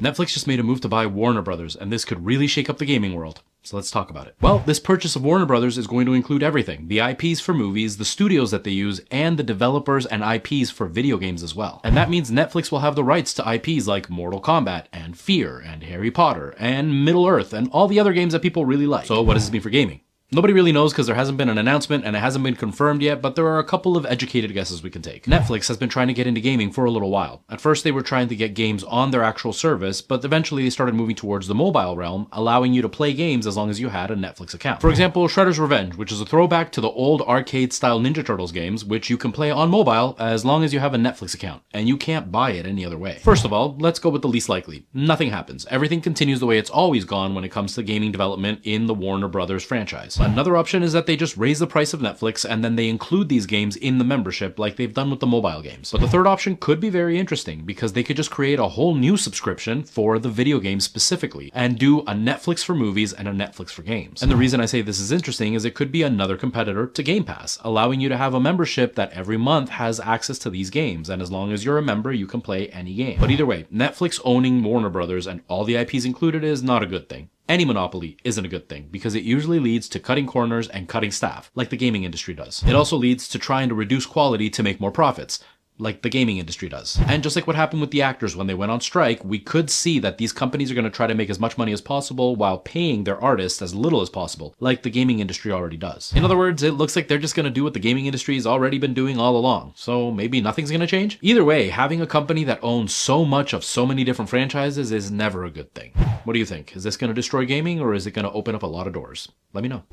Netflix just made a move to buy Warner Brothers, and this could really shake up the gaming world. So let's talk about it. Well, this purchase of Warner Brothers is going to include everything. The IPs for movies, the studios that they use, and the developers and IPs for video games as well. And that means Netflix will have the rights to IPs like Mortal Kombat, and Fear, and Harry Potter, and Middle-earth, and all the other games that people really like. So what does this mean for gaming? Nobody really knows because there hasn't been an announcement and it hasn't been confirmed yet, but there are a couple of educated guesses we can take. Netflix has been trying to get into gaming for a little while. At first they were trying to get games on their actual service, but eventually they started moving towards the mobile realm, allowing you to play games as long as you had a Netflix account. For example, Shredder's Revenge, which is a throwback to the old arcade-style Ninja Turtles games, which you can play on mobile as long as you have a Netflix account, and you can't buy it any other way. First of all, let's go with the least likely. Nothing happens. Everything continues the way it's always gone when it comes to gaming development in the Warner Brothers franchise. Another option is that they just raise the price of Netflix and then they include these games in the membership like they've done with the mobile games. But the third option could be very interesting because they could just create a whole new subscription for the video games specifically and do a Netflix for movies and a Netflix for games. And the reason I say this is interesting is it could be another competitor to Game Pass, allowing you to have a membership that every month has access to these games, and as long as you're a member you can play any game. But either way, Netflix owning Warner Brothers and all the IPs included is not a good thing. Any monopoly isn't a good thing because it usually leads to cutting corners and cutting staff, like the gaming industry does. It also leads to trying to reduce quality to make more profits, like the gaming industry does. And just like what happened with the actors when they went on strike, we could see that these companies are going to try to make as much money as possible while paying their artists as little as possible, like the gaming industry already does. In other words, it looks like they're just going to do what the gaming industry has already been doing all along, so maybe nothing's going to change? Either way, having a company that owns so much of so many different franchises is never a good thing. What do you think? Is this going to destroy gaming or is it going to open up a lot of doors? Let me know.